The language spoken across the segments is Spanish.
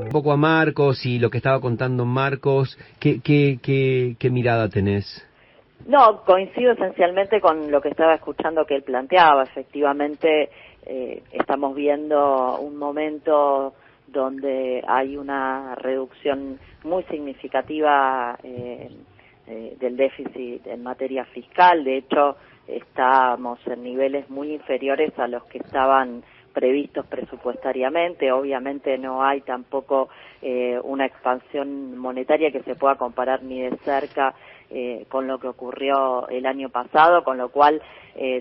Un poco a Marcos y lo que estaba contando Marcos, ¿qué mirada tenés? No, coincido esencialmente con lo que estaba escuchando que él planteaba. Efectivamente, estamos viendo un momento donde hay una reducción muy significativa del déficit en materia fiscal. De hecho, estamos en niveles muy inferiores a los que estaban previstos presupuestariamente. Obviamente no hay tampoco una expansión monetaria que se pueda comparar ni de cerca con lo que ocurrió el año pasado, con lo cual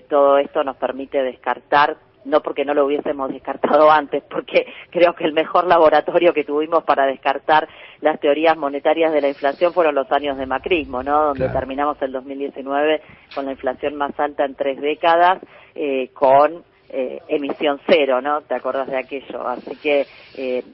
todo esto nos permite descartar, no porque no lo hubiésemos descartado antes, porque creo que el mejor laboratorio que tuvimos para descartar las teorías monetarias de la inflación fueron los años de macrismo, ¿no? Donde terminamos el 2019 con la inflación más alta en 3 décadas, con emisión cero, ¿no? ¿Te acordás de aquello? Así que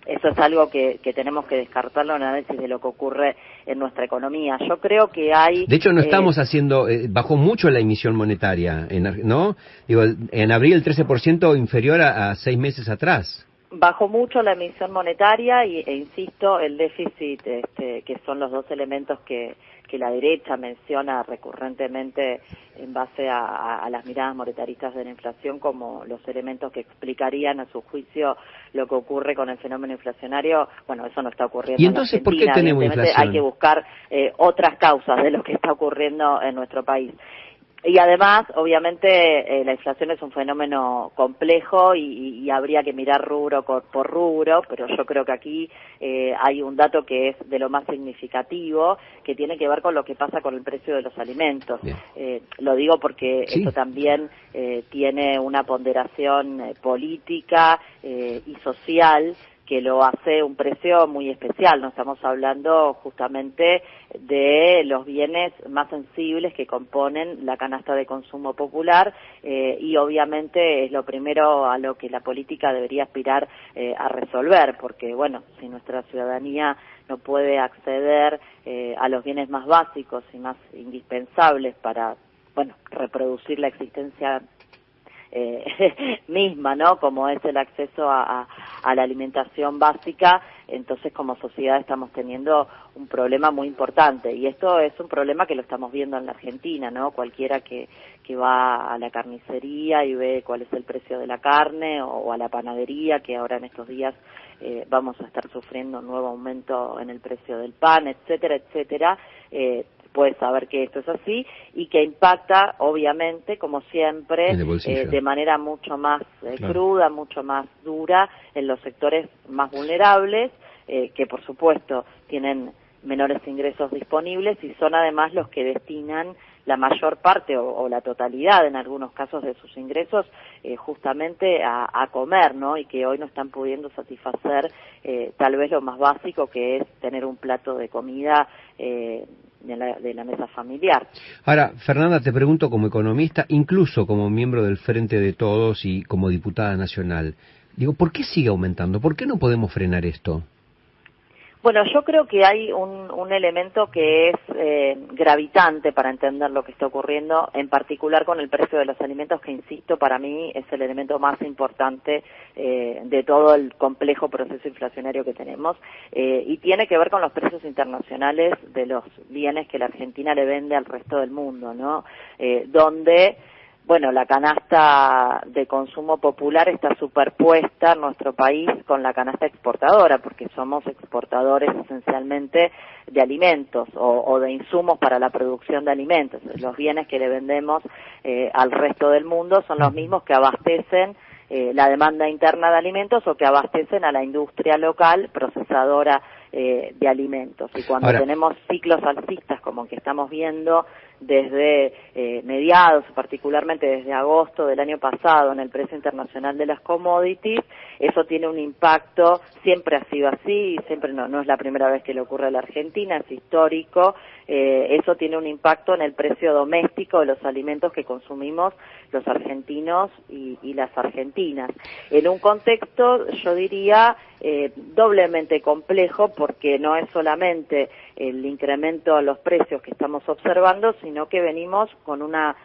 eso es algo que tenemos que descartarlo en el análisis de lo que ocurre en nuestra economía. Yo creo que hay... De hecho, no estamos haciendo... bajó mucho la emisión monetaria, ¿no? Digo, en abril el 13% inferior a 6 meses atrás. Bajó mucho la emisión monetaria e insisto, el déficit, que son los dos elementos que la derecha menciona recurrentemente en base a las miradas monetaristas de la inflación como los elementos que explicarían a su juicio lo que ocurre con el fenómeno inflacionario. Bueno, eso no está ocurriendo. ¿Y entonces por qué tenemos inflación? Hay que buscar otras causas de lo que está ocurriendo en nuestro país. Y además, obviamente, la inflación es un fenómeno complejo y habría que mirar rubro por rubro, pero yo creo que aquí hay un dato que es de lo más significativo, que tiene que ver con lo que pasa con el precio de los alimentos. Lo digo porque esto también tiene una ponderación política y social que lo hace un precio muy especial. No estamos hablando justamente de los bienes más sensibles que componen la canasta de consumo popular y obviamente es lo primero a lo que la política debería aspirar a resolver, porque bueno, si nuestra ciudadanía no puede acceder a los bienes más básicos y más indispensables para, bueno, reproducir la existencia misma, ¿no? Como es el acceso a la alimentación básica, entonces como sociedad estamos teniendo un problema muy importante y esto es un problema que lo estamos viendo en la Argentina, ¿no? Cualquiera que va a la carnicería y ve cuál es el precio de la carne o a la panadería, que ahora en estos días vamos a estar sufriendo un nuevo aumento en el precio del pan, etcétera, etcétera, puede saber que esto es así y que impacta, obviamente, como siempre, de manera mucho más cruda, mucho más dura en los sectores más vulnerables, que por supuesto tienen menores ingresos disponibles y son además los que destinan la mayor parte o la totalidad en algunos casos de sus ingresos justamente a comer, ¿no? Y que hoy no están pudiendo satisfacer tal vez lo más básico, que es tener un plato de comida de la mesa familiar. Ahora, Fernanda, te pregunto como economista, incluso como miembro del Frente de Todos y como diputada nacional, digo, ¿por qué sigue aumentando? ¿Por qué no podemos frenar esto? Bueno, yo creo que hay un elemento que es gravitante para entender lo que está ocurriendo, en particular con el precio de los alimentos, que insisto, para mí es el elemento más importante de todo el complejo proceso inflacionario que tenemos, y tiene que ver con los precios internacionales de los bienes que la Argentina le vende al resto del mundo, ¿no? Donde bueno, la canasta de consumo popular está superpuesta en nuestro país con la canasta exportadora, porque somos exportadores esencialmente de alimentos o de insumos para la producción de alimentos. Los bienes que le vendemos al resto del mundo son los mismos que abastecen la demanda interna de alimentos o que abastecen a la industria local procesadora de alimentos. Y cuando tenemos ciclos alcistas como el que estamos viendo desde mediados, particularmente desde agosto del año pasado, en el precio internacional de las commodities, eso tiene un impacto, siempre ha sido así, siempre no es la primera vez que le ocurre a la Argentina, es histórico, eso tiene un impacto en el precio doméstico de los alimentos que consumimos los argentinos y las argentinas. En un contexto, yo diría, doblemente complejo, porque no es solamente el incremento a los precios que estamos observando, sino que venimos con una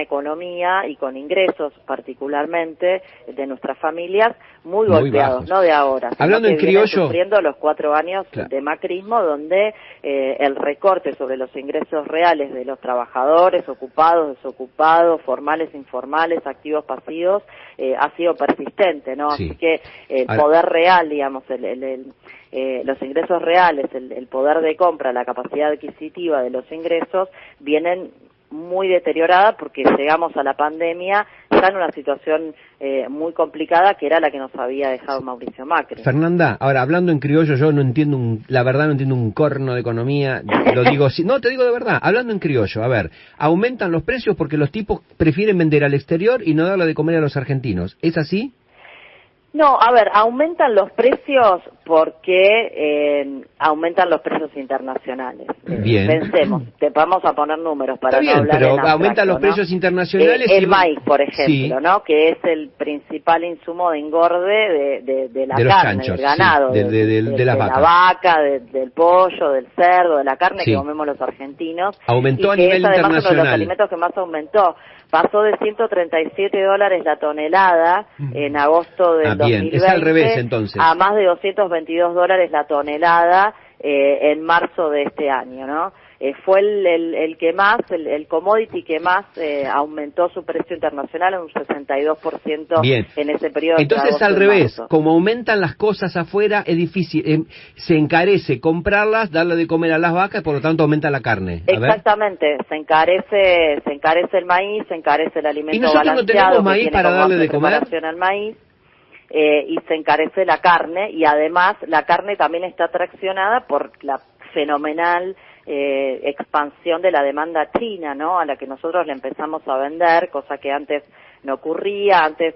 economía y con ingresos, particularmente de nuestras familias, muy golpeados, bajos. No de ahora, sino hablando que en criollo, sufriendo los 4 años de macrismo, donde el recorte sobre los ingresos reales de los trabajadores, ocupados, desocupados, formales, informales, activos, pasivos, ha sido persistente, ¿no? Sí. Así que el poder real, digamos, los ingresos reales, el poder de compra, la capacidad adquisitiva de los ingresos, vienen muy deteriorada, porque llegamos a la pandemia ya en una situación muy complicada, que era la que nos había dejado Mauricio Macri. Fernanda, ahora hablando en criollo, yo no entiendo la verdad no entiendo un corno de economía, lo digo no, te digo de verdad, hablando en criollo, a ver, aumentan los precios porque los tipos prefieren vender al exterior y no darle de comer a los argentinos, ¿es así? No, a ver, aumentan los precios porque aumentan los precios internacionales. Bien. Pensemos, vamos a poner números para Está bien, no hablar pero en abstracto, aumentan los precios internacionales. El maíz, por ejemplo, sí, ¿no? Que es el principal insumo de engorde de la de los carne, chanchos, del ganado, sí, de las vacas. La vaca, del pollo, del cerdo, de la carne sí, que comemos los argentinos. Aumentó y a nivel es además internacional. uno de los alimentos que más aumentó. Pasó de $137 la tonelada en agosto del 2020 es al revés, entonces, a más de $222 la tonelada en marzo de este año, ¿no? Fue el que más, el commodity que más aumentó su precio internacional en un 62% bien, en ese periodo. Entonces al revés, como aumentan las cosas afuera, es difícil, se encarece comprarlas, darle de comer a las vacas, por lo tanto aumenta la carne. Exactamente, se encarece el maíz, se encarece el alimento. ¿Y nosotros balanceado, no tenemos maíz para darle de comer? Al maíz. Y se encarece la carne, y además la carne también está traccionada por la fenomenal expansión de la demanda china, ¿no? A la que nosotros le empezamos a vender, cosa que antes no ocurría. Antes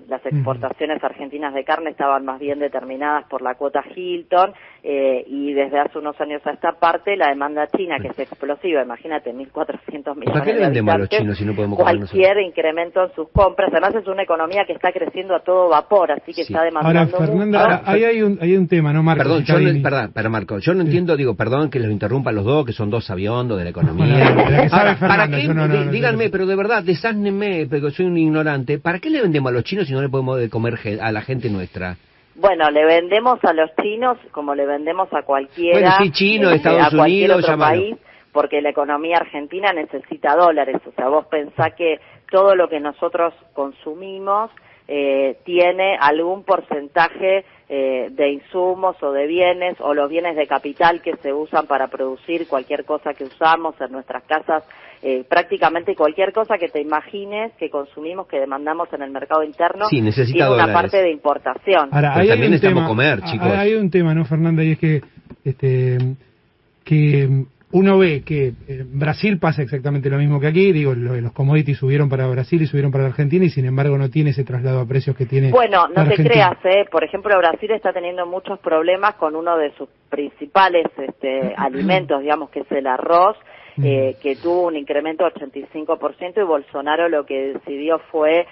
las exportaciones argentinas de carne estaban más bien determinadas por la cuota Hilton, y desde hace unos años a esta parte la demanda china, que es explosiva, imagínate, 1.400 millones. ¿Para qué le vendemos a los chinos si no podemos comer cualquier incremento en sus compras? Además es una economía que está creciendo a todo vapor, así que está demandando. Ahora, Fernanda, ahí hay un tema, ¿no, Marco? Perdón, Marco, yo no entiendo, perdón que los interrumpa los dos, que son dos sabiondos de la economía. Ahora, ¿para qué? Díganme, pero de verdad, desáznenme, porque soy un ignorante, ¿para qué le vendemos a los chinos si no le podemos de comer a la gente nuestra? Bueno, le vendemos a los chinos como le vendemos a cualquiera. Bueno, sí, chino, Estados a cualquier Unidos, otro país, porque la economía argentina necesita dólares. O sea, vos pensá que todo lo que nosotros consumimos tiene algún porcentaje de insumos o de bienes, o los bienes de capital que se usan para producir cualquier cosa que usamos en nuestras casas. Prácticamente cualquier cosa que te imagines que consumimos, que demandamos en el mercado interno, sí, necesita tiene una dólares. parte de importación. Ahora, también necesitamos comer, chicos. Hay un tema, ¿no, Fernanda? Y es que uno ve que en Brasil pasa exactamente lo mismo que aquí. Digo, los commodities subieron para Brasil y subieron para Argentina, y sin embargo no tiene ese traslado a precios que tiene. Bueno, no te Argentina. creas, por ejemplo, Brasil está teniendo muchos problemas con uno de sus principales alimentos, digamos, que es el arroz, que tuvo un incremento del 85%, y Bolsonaro lo que decidió fue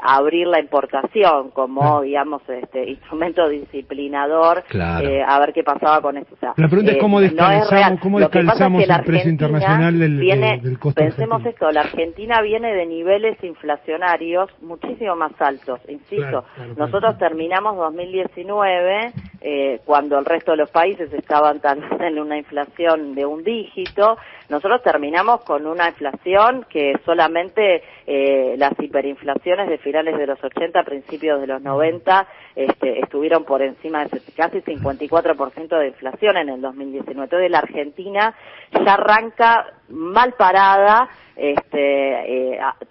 abrir la importación como, digamos, instrumento disciplinador, claro. A ver qué pasaba con eso. O sea, la pregunta es cómo descalzamos el precio internacional del costo Pensemos argentino. esto, la Argentina viene de niveles inflacionarios muchísimo más altos, insisto. Claro. Nosotros terminamos 2019 cuando el resto de los países estaban tal vez en una inflación de un dígito. Nosotros terminamos con una inflación que solamente las hiperinflaciones de finales de los 80, principios de los 90, estuvieron por encima de casi 54% de inflación en el 2019. Entonces la Argentina ya arranca mal parada,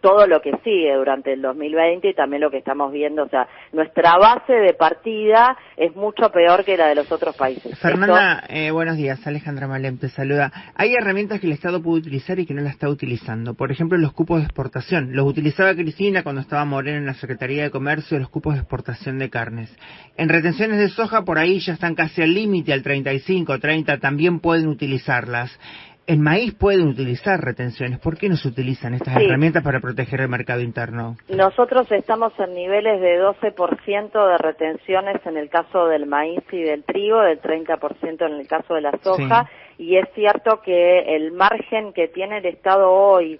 todo lo que sigue durante el 2020 y también lo que estamos viendo. O sea, nuestra base de partida es mucho peor que la de los otros países. Fernanda, buenos días, Alejandra Malem te saluda. Hay herramientas que el Estado puede utilizar y que no la está utilizando. Por ejemplo, los cupos de exportación. Los utilizaba Cristina cuando estaba Moreno en la Secretaría de Comercio, los cupos de exportación de carnes. En retenciones de soja, por ahí ya están casi al límite, al 35, 30, también pueden utilizarlas. En maíz pueden utilizar retenciones. ¿Por qué no se utilizan estas herramientas para proteger el mercado interno? Nosotros estamos en niveles de 12% de retenciones en el caso del maíz y del trigo, del 30% en el caso de la soja, y es cierto que el margen que tiene el Estado hoy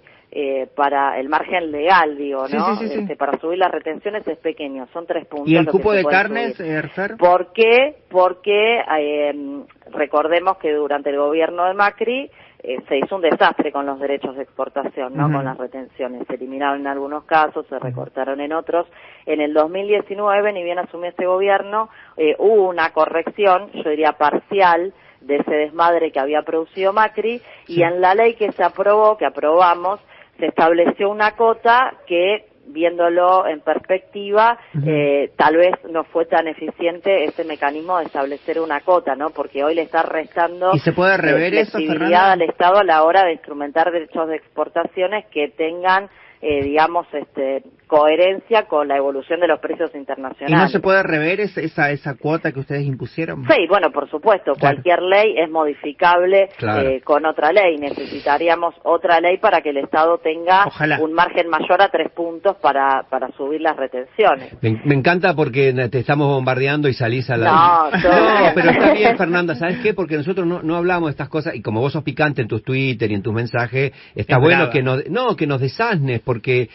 para el margen legal, digo, ¿no? Para subir las retenciones es pequeño, son 3 puntos. ¿Y el cupo de carnes, Fer? ¿Por qué? Porque recordemos que durante el gobierno de Macri se hizo un desastre con los derechos de exportación, ¿no? Con las retenciones. Se eliminaron en algunos casos, se recortaron en otros. En el 2019, ni bien asumió este gobierno, hubo una corrección, yo diría parcial, de ese desmadre que había producido Macri, y en la ley que se aprobó, que aprobamos, se estableció una cota que, viéndolo en perspectiva, tal vez no fue tan eficiente ese mecanismo de establecer una cota, ¿no? Porque hoy le está restando ¿y se puede rever eso, flexibilidad al Estado a la hora de instrumentar derechos de exportaciones que tengan, digamos, coherencia con la evolución de los precios internacionales. ¿Y no se puede rever esa cuota que ustedes impusieron? Sí, bueno, por supuesto, cualquier ley es modificable con otra ley. Necesitaríamos otra ley para que el Estado tenga un margen mayor a 3 puntos para subir las retenciones. Me encanta porque te estamos bombardeando y salís a la... No, pero está bien, Fernanda, ¿sabes qué? Porque nosotros no hablamos de estas cosas, y como vos sos picante en tus Twitter y en tus mensajes, está bueno que nos desasnes, porque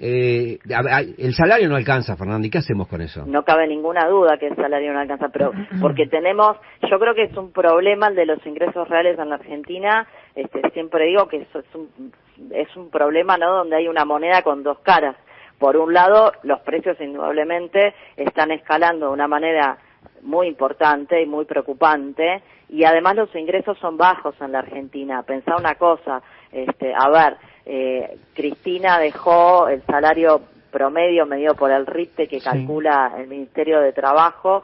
el salario no alcanza, Fernanda, ¿y qué hacemos con eso? No cabe ninguna duda que el salario no alcanza, pero porque yo creo que es un problema el de los ingresos reales en la Argentina. Siempre digo que eso es un problema, ¿no? Donde hay una moneda con dos caras. Por un lado, los precios indudablemente están escalando de una manera muy importante y muy preocupante, y además los ingresos son bajos en la Argentina. Pensá una cosa, Cristina dejó el salario promedio medido por el RIPTE que calcula el Ministerio de Trabajo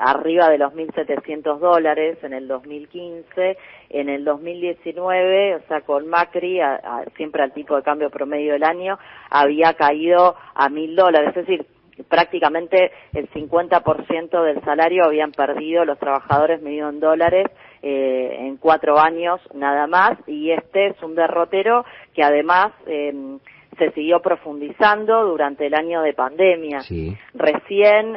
arriba de los $1.700 en el 2015. En el 2019, o sea, con Macri, siempre al tipo de cambio promedio del año, había caído a $1.000, es decir, prácticamente el 50% del salario habían perdido los trabajadores medido en dólares en 4 años nada más, y este es un derrotero que además se siguió profundizando durante el año de pandemia. Recién,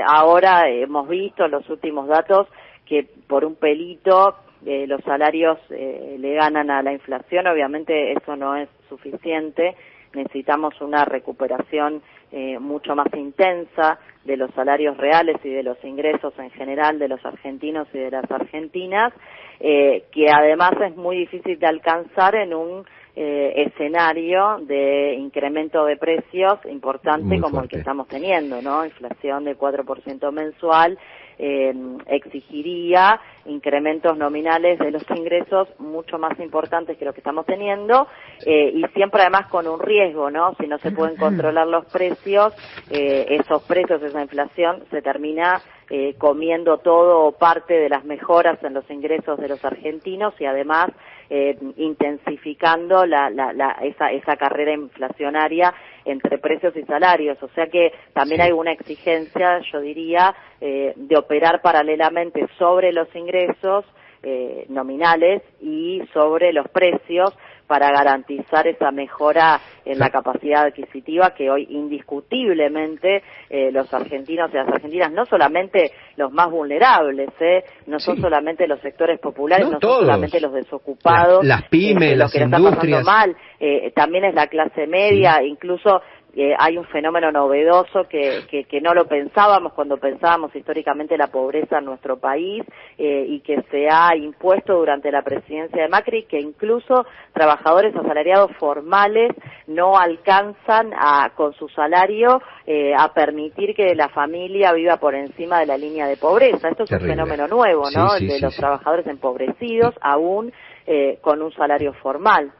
ahora hemos visto en los últimos datos que por un pelito los salarios le ganan a la inflación. Obviamente eso no es suficiente. Necesitamos una recuperación mucho más intensa de los salarios reales y de los ingresos en general de los argentinos y de las argentinas, que además es muy difícil de alcanzar en un escenario de incremento de precios importante como el que estamos teniendo, ¿no? Inflación del 4% mensual exigiría incrementos nominales de los ingresos mucho más importantes que lo que estamos teniendo, y siempre además con un riesgo, ¿no? Si no se pueden controlar los precios, esos precios, esa inflación se termina comiendo todo o parte de las mejoras en los ingresos de los argentinos, y además intensificando esa carrera inflacionaria entre precios y salarios. O sea que también hay una exigencia, yo diría, de operar paralelamente sobre los ingresos nominales y sobre los precios para garantizar esa mejora en la capacidad adquisitiva que hoy indiscutiblemente los argentinos y las argentinas, no solamente los más vulnerables, no son solamente los sectores populares, no son solamente los desocupados, las pymes, las industrias, mal, también es la clase media, incluso hay un fenómeno novedoso que no lo pensábamos cuando pensábamos históricamente la pobreza en nuestro país, y que se ha impuesto durante la presidencia de Macri, que incluso trabajadores asalariados formales no alcanzan con su salario a permitir que la familia viva por encima de la línea de pobreza. Esto es un fenómeno nuevo, ¿no? El de los trabajadores empobrecidos aún con un salario formal.